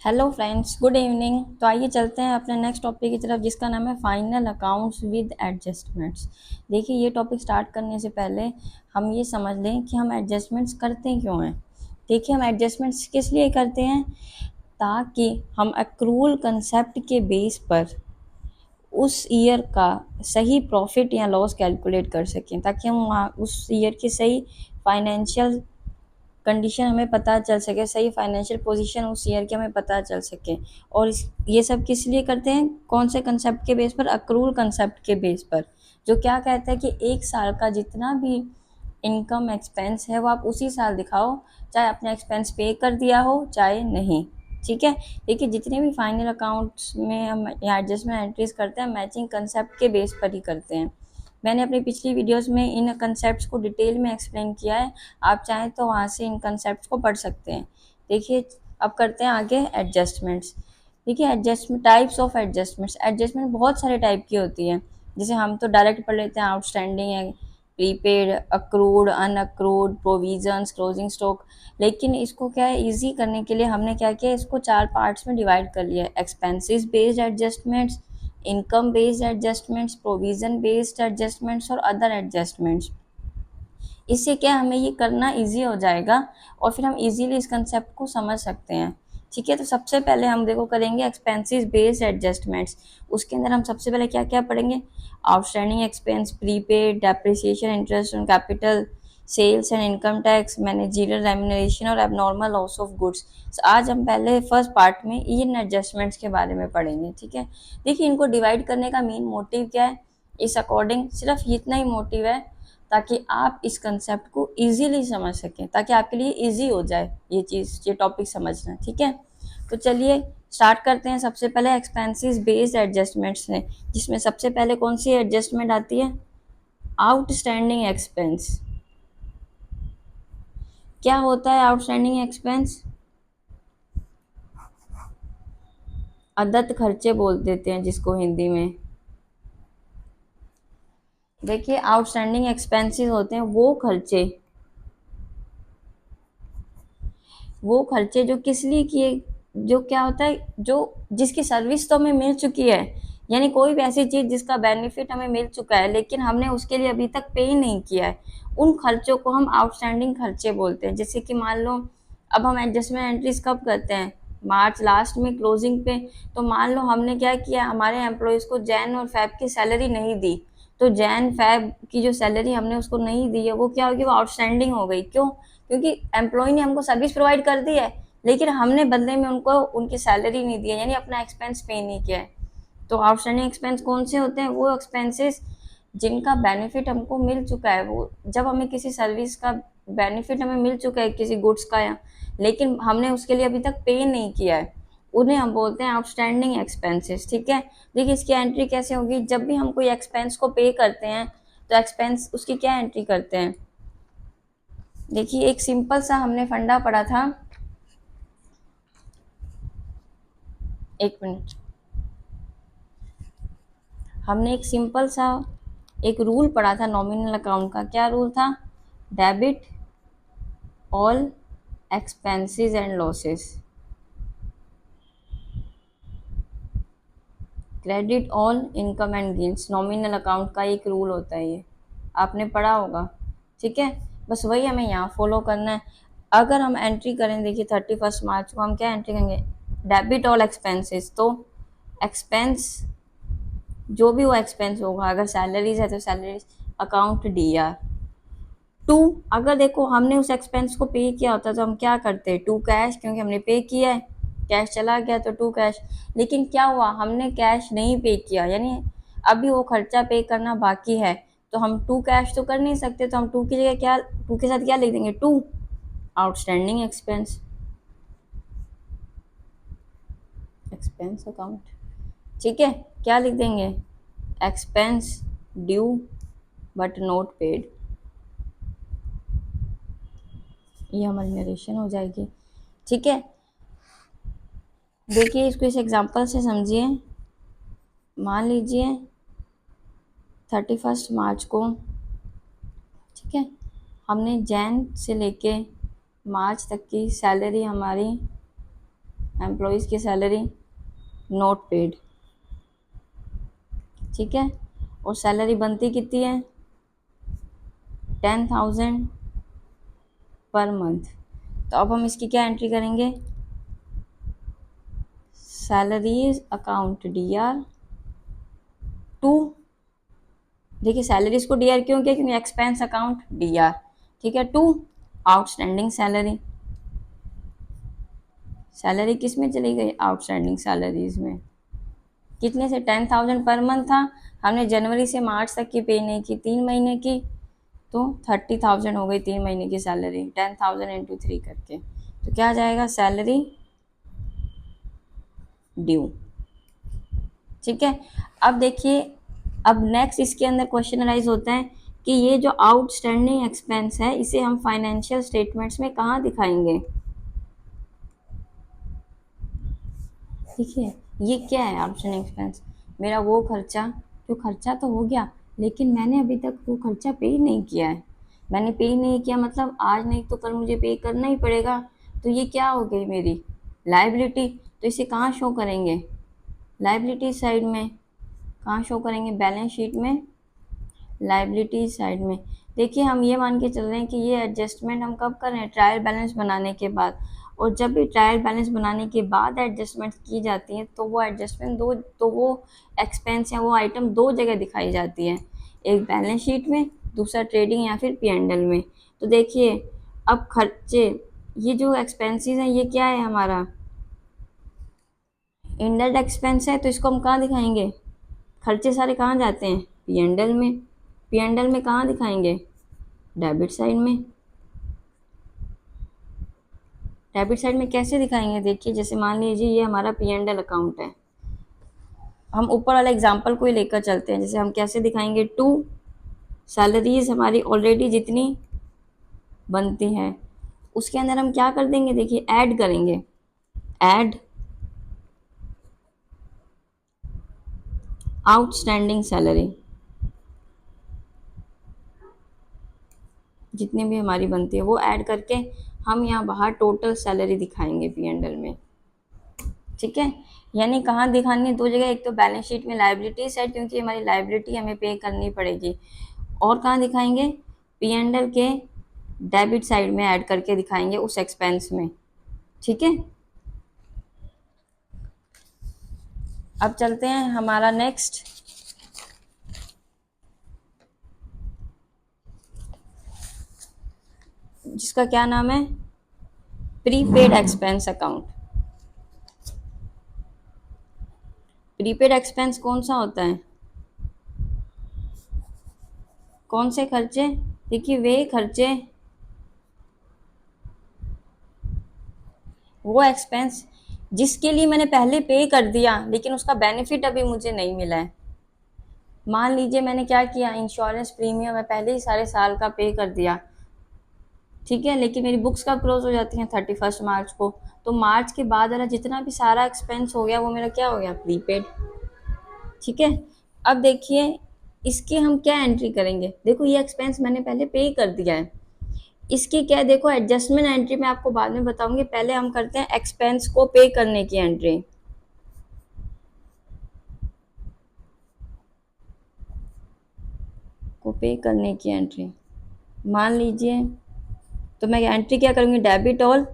Hello friends, good evening. तो आइए चलते हैं अपने नेक्स्ट टॉपिक की तरफ, जिसका नाम है फाइनल अकाउंट्स विद एडजस्टमेंट्स। देखिए, ये टॉपिक स्टार्ट करने से पहले हम ये समझ लें कि हम एडजस्टमेंट्स करते क्यों हैं। देखिए, हम एडजस्टमेंट्स किस लिए करते हैं, ताकि हम एक्रूल कंसेप्ट के बेस पर उस ईयर का सही प्रॉफिट या लॉस कैलकुलेट कर सकें, ताकि हम वहाँ उस ईयर की सही फाइनेंशियल कंडीशन हमें पता चल सके, सही फाइनेंशियल पोजीशन उस ईयर की हमें पता चल सके। और ये सब किस लिए करते हैं, कौन से कंसेप्ट के बेस पर, अक्रूल कंसेप्ट के बेस पर, जो क्या कहता है कि एक साल का जितना भी इनकम एक्सपेंस है वो आप उसी साल दिखाओ, चाहे आपने एक्सपेंस पे कर दिया हो चाहे नहीं। ठीक है। देखिए, जितने भी फाइनल अकाउंट्स में हम यहाँ एडजस्टमेंट एंट्रीज करते हैं, मैचिंग कंसेप्ट के बेस पर ही करते हैं। मैंने अपनी पिछली वीडियोस में इन कंसेप्ट्स को डिटेल में एक्सप्लेन किया है, आप चाहें तो वहाँ से इन कंसेप्ट्स को पढ़ सकते हैं। देखिए, अब करते हैं आगे एडजस्टमेंट्स। देखिए, adjustment, types of adjustments. Adjustment बहुत सारे टाइप की होती है। जैसे हम तो डायरेक्ट पढ़ लेते हैं, आउटस्टैंडिंग है, prepaid, accrued, unaccrued, provisions, closing stock. लेकिन इसको क्या है, ईजी करने के लिए हमने क्या किया, इसको 4 पार्ट्स में डिवाइड कर लिया है। Expenses based adjustments, income based adjustments, provision based adjustments और अदर एडजस्टमेंट्स। इससे क्या हमें ये करना इजी हो जाएगा और फिर हम इजीली इस कंसेप्ट को समझ सकते हैं। ठीक है। तो सबसे पहले हम देखो करेंगे एक्सपेंसेस बेस्ड एडजस्टमेंट्स। उसके अंदर हम सबसे पहले क्या क्या पढ़ेंगे, outstanding expense, prepaid, depreciation, interest on capital, sales and income tax, managerial remuneration और एबनॉर्मल लॉस ऑफ गुड्स। आज हम पहले फर्स्ट पार्ट में इन एडजस्टमेंट्स के बारे में पढ़ेंगे। ठीक है। देखिए, इनको डिवाइड करने का मेन मोटिव क्या है, इस अकॉर्डिंग सिर्फ इतना ही मोटिव है ताकि आप इस कंसेप्ट को इजीली समझ सकें, ताकि आपके लिए इजी हो जाए ये चीज़, ये टॉपिक समझना। ठीक है। तो चलिए स्टार्ट करते हैं। सबसे पहले एक्सपेंसेस बेस्ड एडजस्टमेंट्स हैं, जिसमें सबसे पहले कौन सी एडजस्टमेंट आती है, आउटस्टैंडिंग एक्सपेंस। क्या होता है आउटस्टैंडिंग एक्सपेंस, अदत्त खर्चे बोल देते हैं जिसको हिंदी में। देखिए, आउटस्टैंडिंग एक्सपेंसेस होते हैं वो खर्चे जो किस लिए किए, जो क्या होता है, जो जिसकी सर्विस तो हमें मिल चुकी है, यानी कोई भी ऐसी चीज़ जिसका बेनिफिट हमें मिल चुका है लेकिन हमने उसके लिए अभी तक पे ही नहीं किया है, उन खर्चों को हम आउटस्टैंडिंग खर्चे बोलते हैं। जैसे कि मान लो, अब हम एडजस्टमेंट एंट्रीज कब करते हैं, मार्च लास्ट में क्लोजिंग पे। तो मान लो हमने क्या किया, हमारे एम्प्लॉयज़ को जैन और फैब की सैलरी नहीं दी, तो जैन फैब की जो सैलरी हमने उसको नहीं दी है, वो क्या होगी, वो आउटस्टैंडिंग हो गई। क्यों? क्योंकि एम्प्लॉय ने हमको सर्विस प्रोवाइड कर दी है लेकिन हमने बदले में उनको उनकी सैलरी नहीं दी है, यानी अपना एक्सपेंस पे नहीं किया है। तो आउटस्टैंडिंग एक्सपेंस कौन से होते हैं, वो एक्सपेंसेस जिनका बेनिफिट हमको मिल चुका है, वो जब हमें किसी सर्विस का बेनिफिट हमें मिल चुका है, किसी गुड्स का, या लेकिन हमने उसके लिए अभी तक पे नहीं किया है, उन्हें हम बोलते हैं आउटस्टैंडिंग एक्सपेंसेस। ठीक है। देखिए, इसकी एंट्री कैसे होगी, जब भी हम कोई एक्सपेंस को पे करते हैं तो एक्सपेंस उसकी क्या एंट्री करते हैं। देखिए, एक सिंपल सा हमने फंडा पढ़ा था, एक मिनट, हमने एक सिंपल सा एक रूल पढ़ा था नॉमिनल अकाउंट का। क्या रूल था, debit all expenses and losses, credit all income and gains. Nominal account का एक रूल होता है, ये आपने पढ़ा होगा। ठीक है। बस वही हमें यहाँ फॉलो करना है। अगर हम एंट्री करें, देखिए 31 मार्च को हम क्या एंट्री करेंगे, डेबिट ऑल एक्सपेंसेस। तो एक्सपेंस, जो भी वो एक्सपेंस होगा, अगर सैलरीज है तो salaries, account D R to. अगर देखो हमने उस एक्सपेंस को पे किया होता तो हम क्या करते, टू कैश, क्योंकि हमने पे किया है, कैश चला गया तो टू कैश। लेकिन क्या हुआ, हमने कैश नहीं पे किया, यानी अभी वो खर्चा पे करना बाकी है, तो हम टू कैश तो कर नहीं सकते, तो हम टू की जगह क्या, टू के साथ क्या लिख देंगे, to outstanding expense, expense account. ठीक है। क्या लिख देंगे, expense due but not paid. ये हमारी नरेशन हो जाएगी। ठीक है। देखिए, इसको इस एग्जांपल से समझिए। मान लीजिए 31 मार्च को, ठीक है, हमने जैन से लेके मार्च तक की सैलरी हमारी एम्प्लॉयज़ की सैलरी नॉट पेड, ठीक है। और सैलरी बनती कितनी है, 10,000 पर मंथ। तो अब हम इसकी क्या एंट्री करेंगे, सैलरीज अकाउंट DR 2। देखिए सैलरीज को DR क्यों किया, क्योंकि एक्सपेंस अकाउंट DR, ठीक है। 2 आउटस्टैंडिंग सैलरी, सैलरी किस में चली गई, आउटस्टैंडिंग सैलरीज में। कितने से, 10,000 पर मंथ था, हमने जनवरी से मार्च तक की पे नहीं की, 3 महीने की, तो 30,000 हो गई 3 महीने की सैलरी, 10,000 इंटू 3 करके। तो क्या आ जाएगा, सैलरी ड्यू, ठीक है। अब देखिए, अब नेक्स्ट इसके अंदर क्वेश्चन अराइज होता है कि ये जो आउटस्टैंडिंग एक्सपेंस है इसे हम फाइनेंशियल स्टेटमेंट्स में कहाँ दिखाएंगे। देखिए ये क्या है आउटस्टैंडिंग एक्सपेंस, मेरा वो खर्चा जो खर्चा तो हो गया, लेकिन मैंने अभी तक वो खर्चा पे नहीं किया है। मैंने पे नहीं किया मतलब आज नहीं तो कल मुझे पे करना ही पड़ेगा। तो ये क्या हो गई मेरी लायबिलिटी। तो इसे कहाँ शो करेंगे, लायबिलिटी साइड में। कहाँ शो करेंगे, बैलेंस शीट में, लायबिलिटी साइड में। देखिए हम ये मान के चल रहे हैं कि ये एडजस्टमेंट हम कब कर रहे हैं, ट्रायल बैलेंस बनाने के बाद। और जब भी ट्रायल बैलेंस बनाने के बाद एडजस्टमेंट की जाती हैं तो वो एडजस्टमेंट दो, तो वो एक्सपेंस या वो आइटम दो जगह दिखाई जाती है, एक बैलेंस शीट में, दूसरा ट्रेडिंग या फिर P&L में। तो देखिए अब खर्चे, ये जो एक्सपेंसेस हैं ये क्या है हमारा इनडायरेक्ट एक्सपेंस है, तो इसको हम कहाँ दिखाएंगे, खर्चे सारे कहाँ जाते हैं, P&L में। P&L में कहाँ दिखाएंगे, डेबिट साइड में। डेबिट साइड में कैसे दिखाएंगे, देखिए जैसे मान लीजिए ये हमारा P&L अकाउंट है, हम ऊपर वाले एग्जांपल को ही लेकर चलते हैं। जैसे हम कैसे दिखाएंगे, 2 सैलरीज हमारी ऑलरेडी जितनी बनती हैं उसके अंदर हम क्या कर देंगे, देखिए ऐड करेंगे, ऐड आउटस्टैंडिंग सैलरी, जितनी भी हमारी बनती है वो ऐड करके हम यहाँ बाहर टोटल सैलरी दिखाएंगे P&L में, ठीक है। यानी कहाँ दिखानी है, दो जगह, एक तो बैलेंस शीट में लायबिलिटी साइड क्योंकि हमारी लायबिलिटी हमें पे करनी पड़ेगी, और कहाँ दिखाएंगे, P&L के डेबिट साइड में ऐड करके दिखाएंगे उस एक्सपेंस में, ठीक है। अब चलते हैं हमारा नेक्स्ट, जिसका क्या नाम है, prepaid expense account. Prepaid expense कौन सा होता है, कौन से खर्चे, देखिए वे खर्चे, वो एक्सपेंस जिसके लिए मैंने पहले पे कर दिया लेकिन उसका बेनिफिट अभी मुझे नहीं मिला है। मान लीजिए मैंने क्या किया, इंश्योरेंस प्रीमियम मैं पहले ही सारे साल का पे कर दिया, ठीक है, लेकिन मेरी बुक्स कब क्लोज हो जाती हैं, 31 मार्च को। तो मार्च के बाद वाला जितना भी सारा एक्सपेंस हो गया वो मेरा क्या हो गया, प्रीपेड, ठीक है। अब देखिए इसके हम क्या एंट्री करेंगे, देखो ये एक्सपेंस मैंने पहले पे कर दिया है, इसकी क्या है, देखो एडजस्टमेंट एंट्री मैं आपको बाद में बताऊंगी, पहले हम करते हैं एक्सपेंस को पे करने की एंट्री। को पे करने की एंट्री, मान लीजिए, तो मैं एंट्री क्या करूँगी, डेबिट ऑल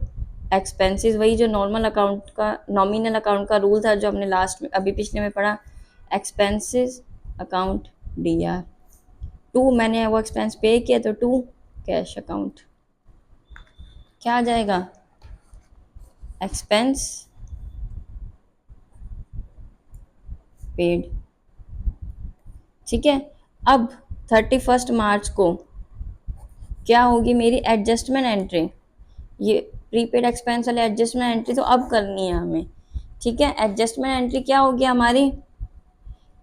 एक्सपेंसेस, वही जो नॉर्मल अकाउंट का, नॉमिनल अकाउंट का रूल था जो हमने लास्ट में अभी पिछले में पढ़ा, एक्सपेंसेस अकाउंट DR। 2 मैंने वो एक्सपेंस पे किया तो 2 कैश अकाउंट, क्या आ जाएगा, एक्सपेंस पेड, ठीक है। अब 31 मार्च को क्या होगी मेरी एडजस्टमेंट एंट्री, ये प्रीपेड एक्सपेंस वाले एडजस्टमेंट एंट्री तो अब करनी है हमें, ठीक है। एडजस्टमेंट एंट्री क्या होगी हमारी,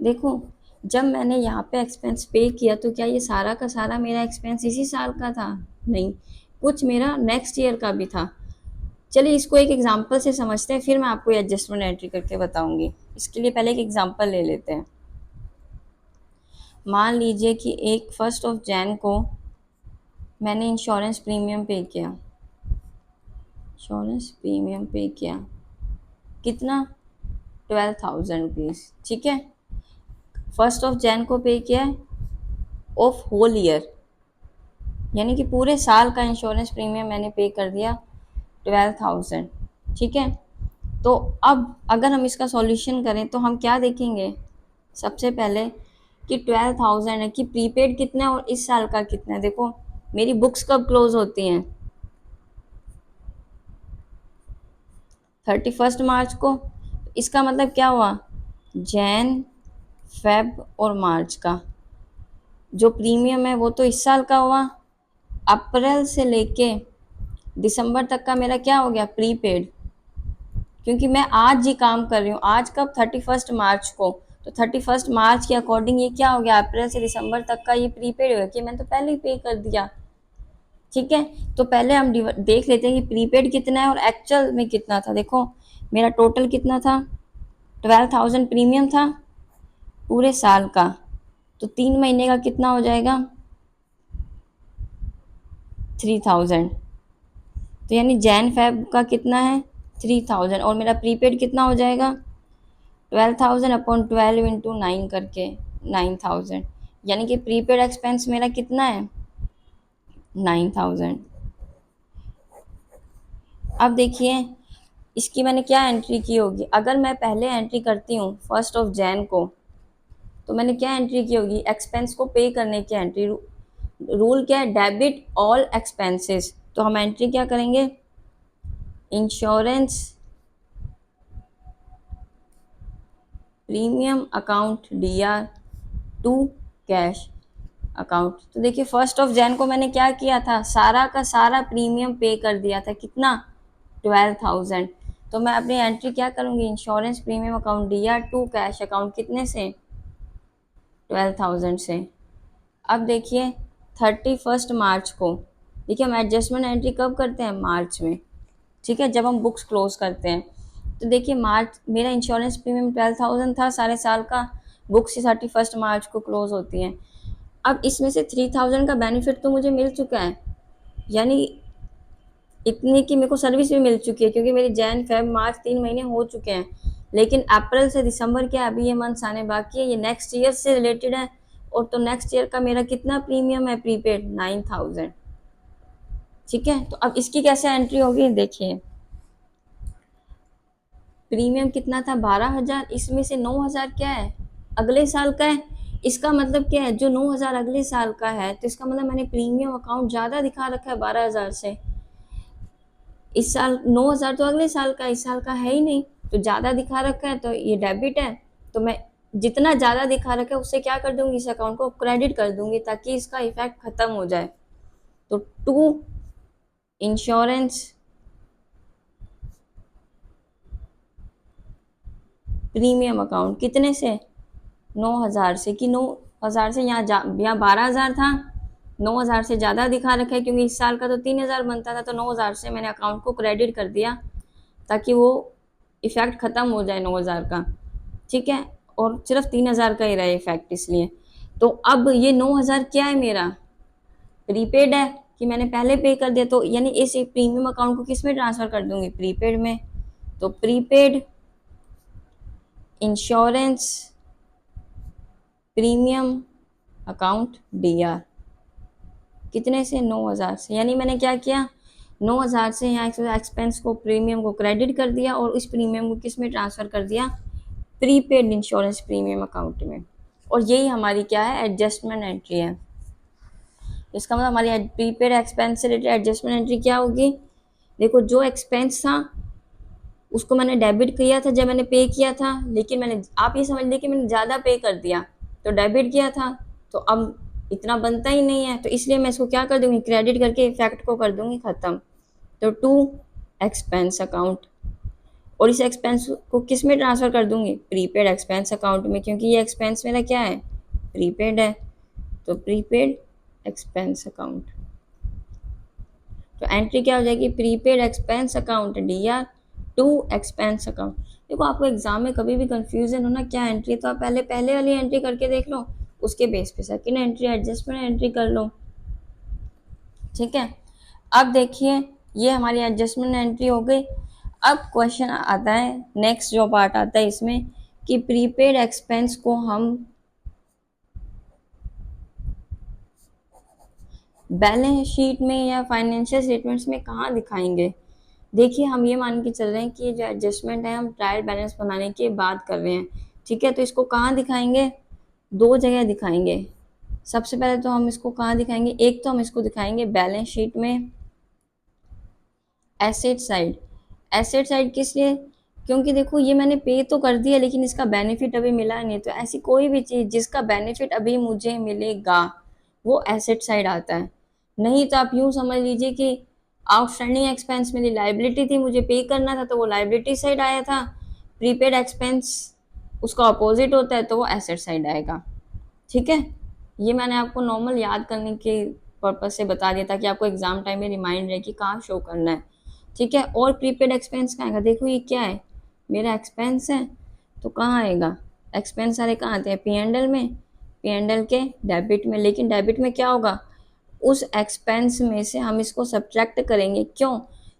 देखो जब मैंने यहाँ पे एक्सपेंस पे किया तो क्या ये सारा का सारा मेरा एक्सपेंस इसी साल का था, नहीं, कुछ मेरा नेक्स्ट ईयर का भी था। चलिए इसको एक एग्जांपल से समझते हैं, फिर मैं आपको एडजस्टमेंट एंट्री करके बताऊंगी। इसके लिए पहले एक एग्जांपल ले लेते हैं। मान लीजिए कि 1 को मैंने इंश्योरेंस प्रीमियम पे किया, इंश्योरेंस प्रीमियम पे किया, कितना 12,000 रुपीज़, ठीक है। 1 जनवरी को पे किया है ऑफ होल ईयर, यानी कि पूरे साल का इंश्योरेंस प्रीमियम मैंने पे कर दिया 12,000, ठीक है। तो अब अगर हम इसका सॉल्यूशन करें तो हम क्या देखेंगे, सबसे पहले कि 12,000 है कि प्रीपेड कितना है और इस साल का कितना है। देखो मेरी बुक्स कब क्लोज होती हैं, 31 मार्च को। इसका मतलब क्या हुआ, जैन, फेब और मार्च का जो प्रीमियम है वो तो इस साल का हुआ। अप्रैल से लेके दिसंबर तक का मेरा क्या हो गया, प्रीपेड, क्योंकि मैं आज ही काम कर रही हूँ। आज कब, 31 मार्च को। तो 31 मार्च के अकॉर्डिंग ये क्या हो गया, अप्रैल से दिसंबर तक का ये प्रीपेड हो गया कि मैंने तो पहले ही पे कर दिया, ठीक है। तो पहले हम देख लेते हैं कि प्रीपेड कितना है और एक्चुअल में कितना था। देखो मेरा टोटल कितना था, 12,000 प्रीमियम था पूरे साल का, तो 3 महीने का कितना हो जाएगा, 3,000। तो यानी जैन फेब का कितना है, 3,000, और मेरा प्रीपेड कितना हो जाएगा, 12,000 अपॉन 12 इंटू 9 करके 9,000, यानी कि प्रीपेड एक्सपेंस मेरा कितना है, 9,000। अब देखिए इसकी मैंने क्या एंट्री की होगी, अगर मैं पहले एंट्री करती हूँ 1 जनवरी को, तो मैंने क्या एंट्री की होगी, एक्सपेंस को पे करने की एंट्री। रूल क्या है, डेबिट ऑल एक्सपेंसेस। तो हम एंट्री क्या करेंगे, insurance premium account DR to cash account. तो देखिए 1 जनवरी को मैंने क्या किया था, सारा का सारा प्रीमियम पे कर दिया था, कितना, 12,000। तो मैं अपनी एंट्री क्या करूँगी, insurance premium account DR to cash account, कितने से, 12,000 से। अब देखिए 31 मार्च को, देखिए हम एडजस्टमेंट एंट्री कब करते हैं, मार्च में, ठीक है, जब हम बुक्स क्लोज करते हैं। तो देखिए मार्च मेरा इंश्योरेंस प्रीमियम 12,000 था सारे साल का, बुक्स 31 मार्च को क्लोज होती हैं। अब इसमें से 3,000 का बेनिफिट तो मुझे मिल चुका है, यानी इतनी की मेरे को सर्विस भी मिल चुकी है, क्योंकि मेरी जैन फेब मार्च 3 महीने हो चुके हैं। लेकिन अप्रैल से दिसंबर के अभी ये मंथ्स आने बाकी है, ये नेक्स्ट ईयर से रिलेटेड है। और तो नेक्स्ट ईयर का मेरा कितना प्रीमियम है प्रीपेड, 9,000, ठीक है। तो अब इसकी कैसे एंट्री होगी, देखिए प्रीमियम कितना था, 12,000, इसमें से 9,000 क्या है, अगले साल का है। इसका मतलब क्या है, जो 9,000 अगले साल का है, तो इसका मतलब मैंने प्रीमियम अकाउंट ज़्यादा दिखा रखा है 12,000 से। इस साल 9,000 तो अगले साल का, इस साल का है ही नहीं, तो ज़्यादा दिखा रखा है, तो ये डेबिट है। तो मैं जितना ज़्यादा दिखा रखा है उससे क्या कर दूंगी, इस अकाउंट को क्रेडिट कर दूंगी, ताकि इसका इफेक्ट ख़त्म हो जाए। तो टू इंश्योरेंस प्रीमियम अकाउंट, कितने से, 9,000 से, कि 9,000 से यहाँ 12,000 था, 9,000 से ज़्यादा दिखा रखा है, क्योंकि इस साल का तो 3,000 बनता था, तो 9,000 से मैंने अकाउंट को क्रेडिट कर दिया, ताकि वो इफ़ेक्ट ख़त्म हो जाए 9,000 का, ठीक है, और सिर्फ 3,000 का ही रहे इफेक्ट, इसलिए। तो अब ये 9,000 क्या है, मेरा प्रीपेड है, कि मैंने पहले पे कर दिया, तो यानी इस प्रीमियम अकाउंट को किस में ट्रांसफ़र कर दूंगी, प्रीपेड में। तो prepaid insurance premium account DR, कितने से, 9,000 से। यानी मैंने क्या किया, 9,000 से यहाँ एक्सपेंस को, प्रीमियम को क्रेडिट कर दिया, और उस प्रीमियम को किस में ट्रांसफ़र कर दिया, प्रीपेड इंश्योरेंस प्रीमियम अकाउंट में। और यही हमारी क्या है, एडजस्टमेंट एंट्री है। इसका मतलब हमारी प्रीपेड एक्सपेंस से रिलेटेड एडजस्टमेंट एंट्री क्या होगी, देखो जो एक्सपेंस था उसको मैंने डेबिट किया था जब मैंने पे किया था, लेकिन मैंने, आप ये समझ लें कि मैंने ज़्यादा पे कर दिया, तो डेबिट किया था, तो अब इतना बनता ही नहीं है, तो इसलिए मैं इसको क्या कर दूंगी, क्रेडिट करके इफेक्ट को कर दूंगी ख़त्म। तो टू एक्सपेंस अकाउंट, और इस एक्सपेंस को किस में ट्रांसफ़र कर दूंगी, प्रीपेड एक्सपेंस अकाउंट में, क्योंकि ये एक्सपेंस मेरा क्या है, प्रीपेड है। तो प्रीपेड एक्सपेंस अकाउंट, तो एंट्री क्या हो जाएगी, prepaid expense account DR to expense account. देखो आपको एग्जाम में कभी भी कंफ्यूजन हो ना क्या एंट्री, तो आप पहले पहले वाली एंट्री करके देख लो, उसके बेस पे सेकंड एंट्री एडजस्टमेंट एंट्री कर लो, ठीक है। अब देखिए ये हमारी एडजस्टमेंट एंट्री हो गई। अब क्वेश्चन आता है, नेक्स्ट जो पार्ट आता है इसमें, कि प्रीपेड एक्सपेंस को हम बैलेंस शीट में या फाइनेंशियल स्टेटमेंट्स में कहाँ दिखाएंगे। देखिए हम ये मान के चल रहे हैं कि ये जो एडजस्टमेंट है हम ट्रायल बैलेंस बनाने की बात कर रहे हैं, ठीक है। तो इसको कहाँ दिखाएंगे, दो जगह दिखाएंगे। सबसे पहले तो हम इसको कहाँ दिखाएंगे, एक तो हम इसको दिखाएंगे बैलेंस शीट में एसेट साइड। एसेट साइड किस लिए, क्योंकि देखो ये मैंने पे तो कर दिया लेकिन इसका बेनिफिट अभी मिला नहीं, तो ऐसी कोई भी चीज़ जिसका बेनिफिट अभी मुझे मिलेगा वो एसेट साइड आता है। नहीं तो आप यूँ समझ लीजिए कि आउटस्टैंडिंग एक्सपेंस मेरी लाइबिलिटी थी, मुझे पे करना था तो वो लाइबिलिटी साइड आया था। प्रीपेड एक्सपेंस उसका अपोजिट होता है तो वो एसेट साइड आएगा, ठीक है। ये मैंने आपको नॉर्मल याद करने के पर्पज से बता दिया ताकि आपको एग्जाम टाइम में रिमाइंड रहे कि कहाँ शो करना है, ठीक है। और प्रीपेड एक्सपेंस कहाँ आएगा, देखो ये क्या है, मेरा एक्सपेंस है तो कहाँ आएगा, एक्सपेंस सारे कहाँ आते हैं, पी एंड एल में, पी एंड एल के डेबिट में। लेकिन डेबिट में क्या होगा, उस एक्सपेंस में से हम इसको सब्ट्रैक्ट करेंगे, क्यों,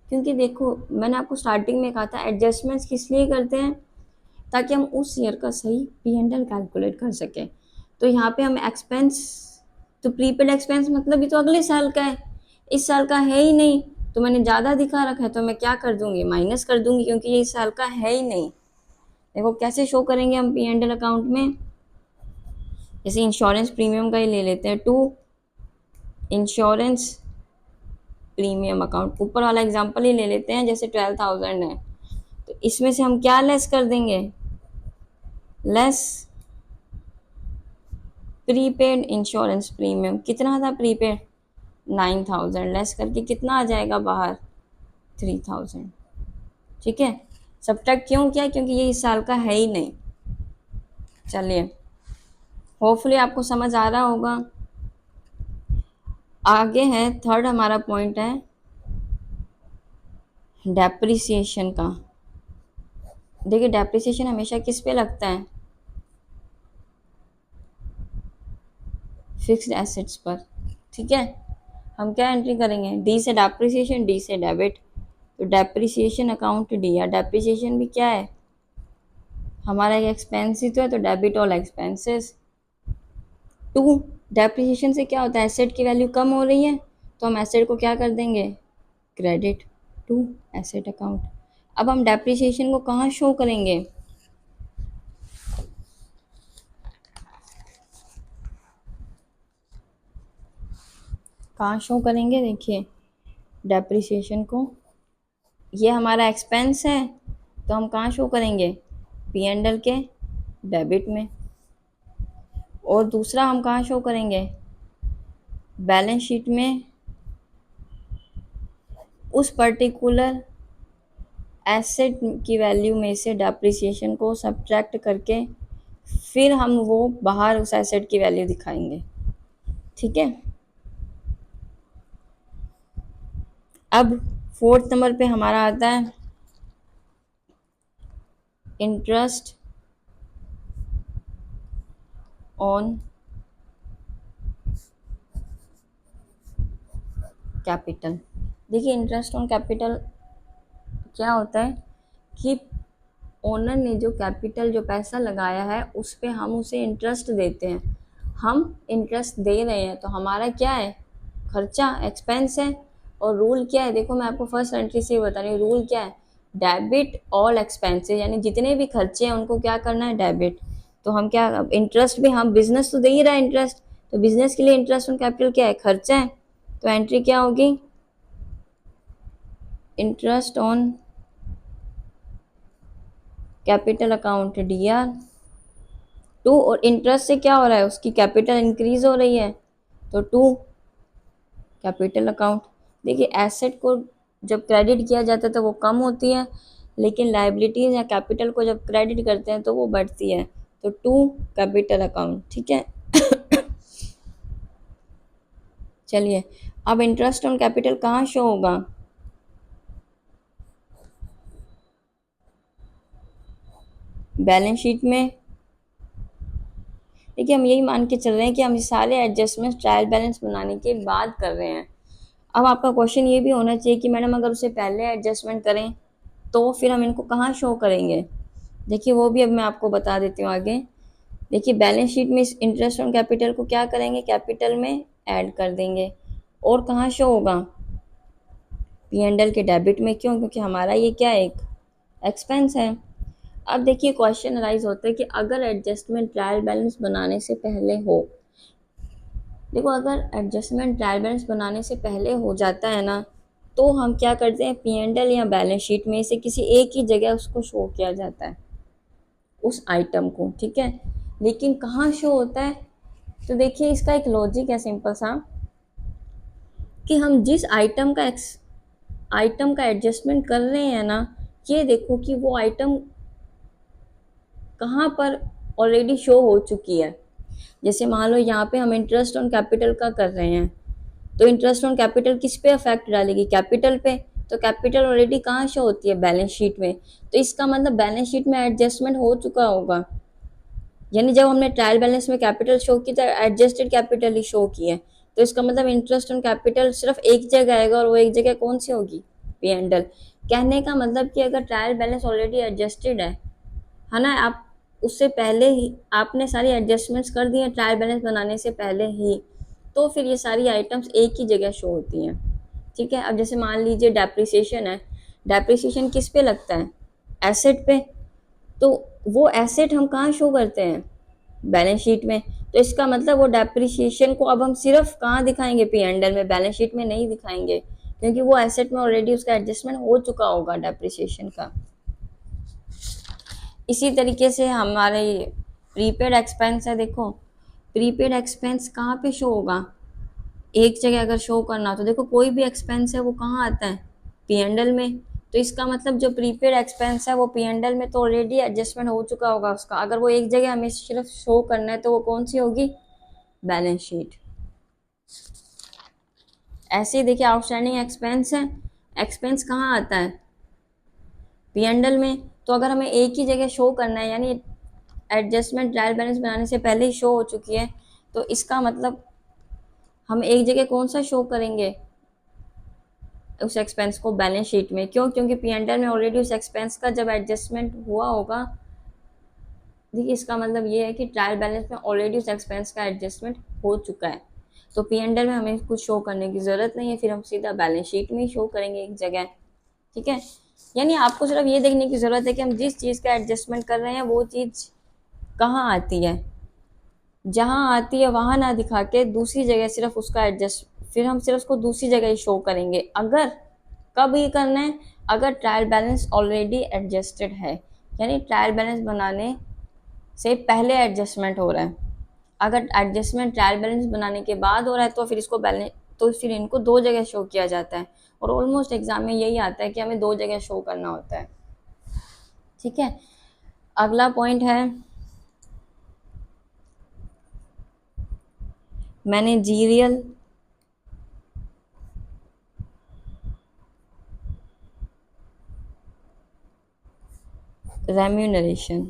क्योंकि देखो मैंने आपको स्टार्टिंग में कहा था एडजस्टमेंट्स किस लिए करते हैं, ताकि हम उस ईयर का सही पी एंड एल कैलकुलेट कर सकें। तो यहाँ पे हम एक्सपेंस, तो प्रीपेड एक्सपेंस मतलब ये तो अगले साल का है, इस साल का है ही नहीं, तो मैंने ज़्यादा दिखा रखा है तो मैं क्या कर दूंगी, माइनस कर दूंगी, क्योंकि ये इस साल का है ही नहीं। देखो कैसे शो करेंगे हम पी एंड एल अकाउंट में, जैसे इंश्योरेंस प्रीमियम का ही ले लेते हैं, टू इंश्योरेंस प्रीमियम अकाउंट, ऊपर वाला एग्जाम्पल ही ले लेते हैं, जैसे 12,000 है तो इसमें से हम क्या लेस कर देंगे, लेस प्रीपेड इंश्योरेंस प्रीमियम। कितना था प्रीपेड, 9,000, लेस करके कितना आ जाएगा बाहर, 3,000, ठीक है। सब्ट्रैक्ट क्यों किया, क्योंकि ये इस साल का है ही नहीं। चलिए होपफुली आपको समझ आ रहा होगा। आगे है थर्ड हमारा पॉइंट है डेप्रिसिएशन का। देखिए डेप्रिसिएशन हमेशा किस पे लगता है, फिक्स्ड एसेट्स पर, ठीक है। हम क्या एंट्री करेंगे, डी से डेप्रिसिएशन, डी से डेबिट, तो डेप्रिसिएशन अकाउंट डी, या डेप्रिसिएशन भी क्या है, हमारा एक एक्सपेंस ही तो है, तो debit all expenses. To, depreciation से क्या होता है, एसेट की वैल्यू कम हो रही है तो हम एसेट को क्या कर देंगे, क्रेडिट टू एसेट अकाउंट। अब हम डेप्रिसिएशन को कहाँ शो करेंगे, कहाँ शो करेंगे, देखिए डेप्रिसिएशन को, ये हमारा एक्सपेंस है तो हम कहाँ शो करेंगे, पी एंड एल के डेबिट में। और दूसरा हम कहाँ शो करेंगे, बैलेंस शीट में उस पर्टिकुलर एसेट की वैल्यू में से डेप्रिसिएशन को सब्ट्रैक्ट करके फिर हम वो बाहर उस एसेट की वैल्यू दिखाएंगे, ठीक है। अब फोर्थ नंबर पे हमारा आता है इंटरेस्ट ऑन कैपिटल। देखिए इंटरेस्ट ऑन कैपिटल क्या होता है कि ओनर ने जो कैपिटल, जो पैसा लगाया है उस पे हम उसे इंटरेस्ट देते हैं, हम इंटरेस्ट दे रहे हैं तो हमारा क्या है, खर्चा, एक्सपेंस है। और रूल क्या है, देखो मैं आपको फर्स्ट एंट्री से ही बता रही हूँ, रूल क्या है, डेबिट ऑल एक्सपेंसेस, यानी जितने भी खर्चे हैं उनको क्या करना है, डेबिट। तो हम क्या, इंटरेस्ट भी, हम बिजनेस तो दे ही रहा है इंटरेस्ट, तो बिजनेस के लिए इंटरेस्ट ऑन कैपिटल क्या है, खर्चा है, तो एंट्री क्या होगी, interest on capital account D R to. और इंटरेस्ट से क्या हो रहा है, उसकी कैपिटल इंक्रीज हो रही है तो टू कैपिटल अकाउंट। देखिए एसेट को जब क्रेडिट किया जाता है तो वो कम होती है, लेकिन लाइबिलिटीज या कैपिटल को जब क्रेडिट करते हैं तो वो बढ़ती है, तो टू कैपिटल अकाउंट, ठीक है। चलिए अब इंटरेस्ट ऑन कैपिटल कहाँ शो होगा, बैलेंस शीट में। देखिए हम यही मान के चल रहे हैं कि हम सारे एडजस्टमेंट ट्रायल बैलेंस बनाने के बाद कर रहे हैं। अब आपका क्वेश्चन ये भी होना चाहिए कि मैडम अगर उससे पहले एडजस्टमेंट करें तो फिर हम इनको कहाँ शो करेंगे? देखिए वो भी अब मैं आपको बता देती हूँ आगे। देखिए बैलेंस शीट में इस इंटरेस्ट ऑन कैपिटल को क्या करेंगे, कैपिटल में ऐड कर देंगे। और कहाँ शो होगा? पी एंड एल के डेबिट में। क्यों? क्योंकि हमारा ये क्या है, एक एक्सपेंस है। अब देखिए क्वेश्चन राइज होता है कि अगर एडजस्टमेंट ट्रायल बैलेंस बनाने से पहले हो, देखो अगर एडजस्टमेंट ट्रायल बैलेंस बनाने से पहले हो जाता है ना, तो हम क्या करते हैं, पी एंड एल या बैलेंस शीट में से किसी एक ही जगह उसको शो किया जाता है, उस आइटम को, ठीक है। लेकिन कहाँ शो होता है? तो देखिए इसका एक लॉजिक है सिंपल सा, कि हम जिस आइटम का एडजस्टमेंट कर रहे हैं ना, ये देखो कि वो आइटम कहाँ पर ऑलरेडी शो हो चुकी है। जैसे मान लो यहाँ पे हम इंटरेस्ट ऑन कैपिटल का कर रहे हैं, तो इंटरेस्ट ऑन कैपिटल किस पे अफेक्ट डालेगी, कैपिटल पे। तो कैपिटल ऑलरेडी कहाँ शो होती है, बैलेंस शीट में। तो इसका मतलब बैलेंस शीट में एडजस्टमेंट हो चुका होगा। यानी जब हमने ट्रायल बैलेंस में कैपिटल शो की तो एडजस्टेड कैपिटल ही शो की है। तो इसका मतलब इंटरेस्ट ऑन कैपिटल सिर्फ एक जगह आएगा, और वो एक जगह कौन सी होगी, पी एंड एल। कहने का मतलब कि अगर ट्रायल बैलेंस ऑलरेडी एडजस्टेड है ना, आप उससे पहले ही आपने सारी एडजस्टमेंट्स कर दी हैं ट्रायल बैलेंस बनाने से पहले ही, तो फिर ये सारी आइटम्स एक ही जगह शो होती हैं, ठीक है। अब जैसे मान लीजिए डेप्रिसिएशन है, डेप्रिसिएशन किस पे लगता है, एसेट पे। तो वो एसेट हम कहाँ शो करते हैं, बैलेंस शीट में। तो इसका मतलब वो डेप्रिसिएशन को अब हम सिर्फ कहाँ दिखाएंगे, पी एंड एल में, बैलेंस शीट में नहीं दिखाएंगे, क्योंकि वो एसेट में ऑलरेडी उसका एडजस्टमेंट हो चुका होगा डेप्रिसिएशन का। इसी तरीके से हमारे प्रीपेड एक्सपेंस है, देखो प्रीपेड एक्सपेंस कहाँ पे शो होगा, एक जगह अगर शो करना हो तो देखो कोई भी एक्सपेंस है वो कहाँ आता है, पी एंड एल में। तो इसका मतलब जो प्रीपेड एक्सपेंस है वो पी एंड एल में तो ऑलरेडी एडजस्टमेंट हो चुका होगा उसका। अगर वो एक जगह हमें सिर्फ शो करना है तो वो कौन सी होगी, बैलेंस शीट। ऐसे ही देखिए आउटस्टैंडिंग एक्सपेंस है, एक्सपेंस कहाँ आता है, पी एंड एल में। तो अगर हमें एक ही जगह शो करना है, यानी एडजस्टमेंट ट्रायल बैलेंस बनाने से पहले ही शो हो चुकी है, तो इसका मतलब हम एक जगह कौन सा शो करेंगे उस एक्सपेंस को, बैलेंस शीट में। क्यों? क्योंकि पी एंड एल में ऑलरेडी उस एक्सपेंस का जब एडजस्टमेंट हुआ होगा। देखिए इसका मतलब ये है कि ट्रायल बैलेंस में ऑलरेडी उस एक्सपेंस का एडजस्टमेंट हो चुका है, तो पी एंड एल में हमें कुछ शो करने की ज़रूरत नहीं है, फिर हम सीधा बैलेंस शीट में ही शो करेंगे एक जगह, ठीक है। यानी आपको सिर्फ ये देखने की ज़रूरत है कि हम जिस चीज़ का एडजस्टमेंट कर रहे हैं वो चीज़ कहाँ आती है, जहाँ आती है वहाँ ना दिखा के दूसरी जगह सिर्फ उसका एडजस्ट, फिर हम सिर्फ उसको दूसरी जगह ही शो करेंगे। अगर कब ये करना है, अगर ट्रायल बैलेंस ऑलरेडी एडजस्टेड है, यानी ट्रायल बैलेंस बनाने से पहले एडजस्टमेंट हो रहा है। अगर एडजस्टमेंट ट्रायल बैलेंस बनाने के बाद हो रहा है तो फिर इसको बैलेंस, तो फिर इनको दो जगह शो किया जाता है। और ऑलमोस्ट एग्जाम में यही आता है कि हमें दो जगह शो करना होता है, ठीक है। अगला पॉइंट है मैनेजीरियल रेम्यूनरेशन।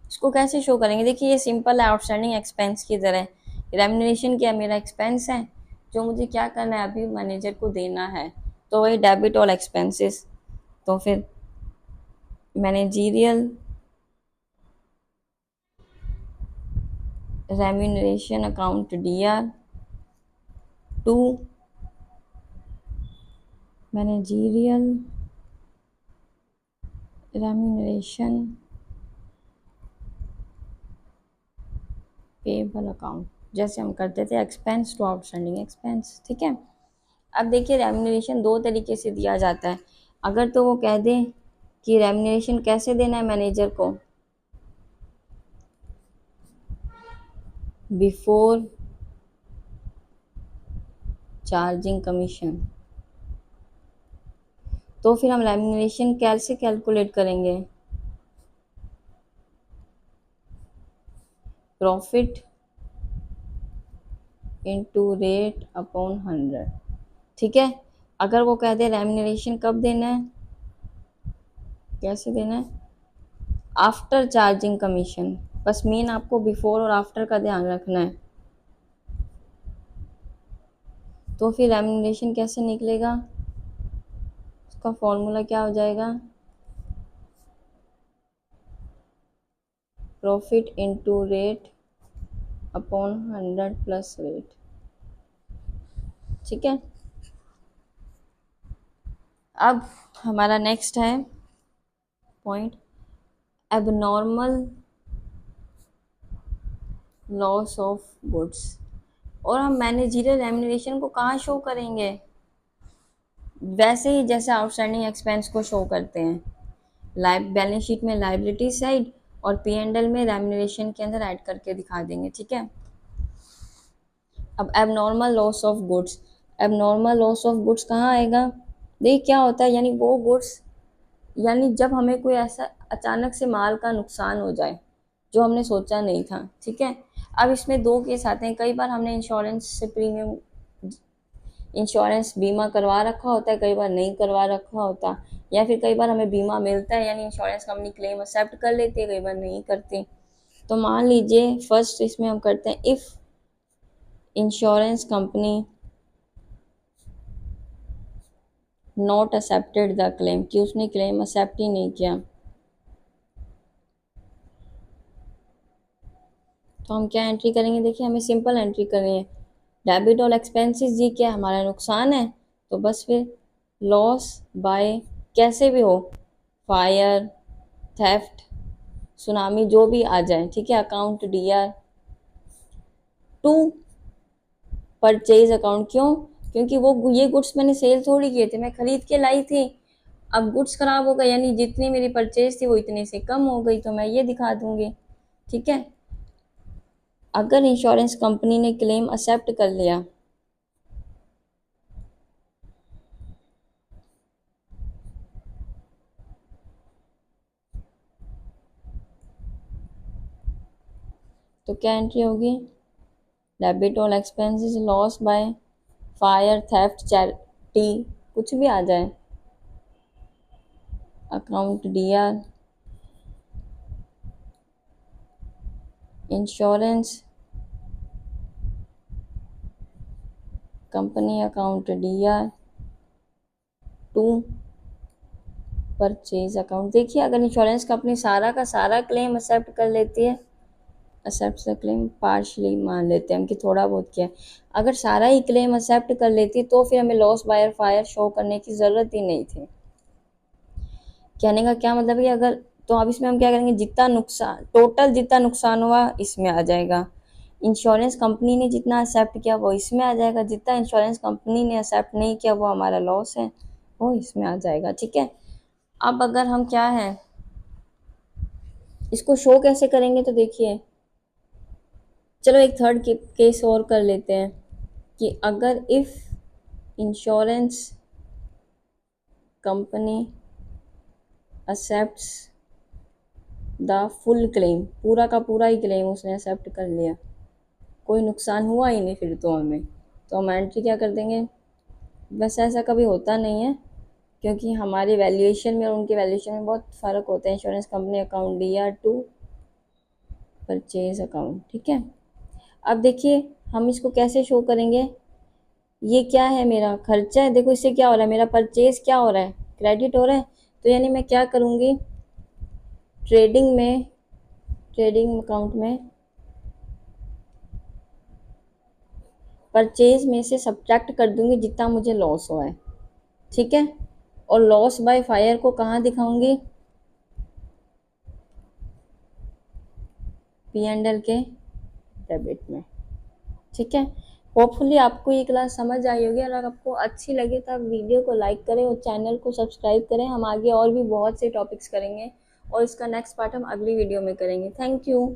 इसको कैसे शो करेंगे, देखिए ये सिंपल है, आउटस्टैंडिंग एक्सपेंस की तरह। रेम्यूनरेशन क्या, मेरा एक्सपेंस है जो मुझे क्या करना है, अभी मैनेजर को देना है, तो वही डेबिट ऑल एक्सपेंसेस। तो फिर managerial remuneration account D R to managerial remuneration payable account, जैसे हम करते थे एक्सपेंस टू आउटस्टैंडिंग एक्सपेंस, ठीक है। अब देखिए रेम्यूनरेशन दो तरीके से दिया जाता है। अगर तो वो कह दें कि रेम्यूनरेशन कैसे देना है मैनेजर को, बिफोर चार्जिंग कमीशन, तो फिर हम रेम्यूनरेशन कैसे कैलकुलेट करेंगे, प्रॉफिट इनटू रेट अपॉन 100, ठीक है। अगर वो कह दे रेम्यूनरेशन कब देना है, कैसे देना है, आफ्टर चार्जिंग कमीशन, बस मेन आपको बिफोर और आफ्टर का ध्यान रखना है। तो फिर रेम्यूनरेशन कैसे निकलेगा, उसका फॉर्मूला क्या हो जाएगा, profit into rate upon 100 plus rate. ठीक है, अब हमारा नेक्स्ट है point abnormal loss of goods. और हम मैनेजरियल रेम्यूनरेशन को कहाँ शो करेंगे? वैसे ही जैसे आउटस्टैंडिंग एक्सपेंस को शो करते हैं, लाइव बैलेंस शीट में लाइबिलिटी साइड और P&L में रेम्यूनरेशन के अंदर ऐड करके दिखा देंगे। ठीक है, अब abnormal loss of goods, abnormal loss of goods कहाँ आएगा? देखिए क्या होता है, यानी वो गुड्स, यानी जब हमें कोई ऐसा अचानक से माल का नुकसान हो जाए जो हमने सोचा नहीं था। ठीक है, अब इसमें दो केस आते हैं, कई बार हमने इंश्योरेंस से प्रीमियम, इंश्योरेंस बीमा करवा रखा होता है, कई बार नहीं करवा रखा होता, या फिर कई बार हमें बीमा मिलता है यानी इंश्योरेंस कंपनी क्लेम एक्सेप्ट कर लेती है, कई बार नहीं करती। तो मान लीजिए फर्स्ट इसमें हम करते हैं if insurance company not accepted the claim, कि उसने क्लेम एक्सेप्ट ही नहीं किया, तो हम क्या एंट्री करेंगे? देखिए हमें सिंपल एंट्री करनी है, डेबिट ऑल एक्सपेंसेस, ये क्या हमारा नुकसान है, तो बस फिर लॉस बाय कैसे भी हो, फायर, थेफ्ट, सुनामी, जो भी आ जाए। ठीक है, account DR to purchase account. क्यों? क्योंकि वो ये गुड्स मैंने सेल थोड़ी किए थे, मैं खरीद के लाई थी। अब गुड्स खराब हो गए यानी जितनी मेरी परचेज थी वो इतने से कम हो गई, तो मैं ये दिखा दूंगी। ठीक है, अगर इंश्योरेंस कंपनी ने क्लेम एक्सेप्ट कर लिया तो क्या एंट्री होगी? Debit all expenses, loss by fire, theft, charity, कुछ भी आ जाए, account DR, insurance company account DR to purchase account. देखिए अगर इंश्योरेंस कंपनी सारा का सारा क्लेम एक्सेप्ट कर लेती है, एक्सेप्ट द क्लेम पार्शली मान लेते हैं हम कि थोड़ा बहुत किया, अगर सारा ही क्लेम एक्सेप्ट कर लेती तो फिर हमें लॉस बाय फायर शो करने की ज़रूरत ही नहीं थी। कहने का क्या मतलब है, अगर तो अब इसमें हम क्या करेंगे, जितना नुकसान, टोटल जितना नुकसान हुआ इसमें आ जाएगा, इंश्योरेंस कंपनी ने जितना एक्सेप्ट किया वो इसमें आ जाएगा, जितना इंश्योरेंस कंपनी ने एक्सेप्ट नहीं किया वो हमारा लॉस है, वो इसमें आ जाएगा। ठीक है, अब अगर हम क्या है इसको शो कैसे करेंगे, तो देखिए चलो एक थर्ड केस और कर लेते हैं कि अगर if insurance company accepts the full claim, पूरा का पूरा ही क्लेम उसने एक्सेप्ट कर लिया, कोई नुकसान हुआ ही नहीं फिर तो हमें, तो हम एंट्री क्या कर देंगे? वैसे ऐसा कभी होता नहीं है क्योंकि हमारी वैल्यूएशन में और उनकी वैल्यूएशन में बहुत फ़र्क होता है। Insurance company account DR to purchase account. ठीक है, अब देखिए हम इसको कैसे शो करेंगे, ये क्या है, मेरा खर्चा है, देखो इससे क्या हो रहा है, मेरा परचेज क्या हो रहा है, क्रेडिट हो रहा है, तो यानी मैं क्या करूँगी, ट्रेडिंग में, ट्रेडिंग अकाउंट में परचेज में से सब्ट्रैक्ट कर दूंगी जितना मुझे लॉस हुआ है। ठीक है, और लॉस बाय फायर को कहाँ दिखाऊंगी? P&L के डेबिट में। ठीक है, होपफुली आपको ये क्लास समझ आई होगी, अगर आपको अच्छी लगे तो आप वीडियो को लाइक करें और चैनल को सब्सक्राइब करें। हम आगे और भी बहुत से टॉपिक्स करेंगे और इसका नेक्स्ट पार्ट हम अगली वीडियो में करेंगे। Thank you.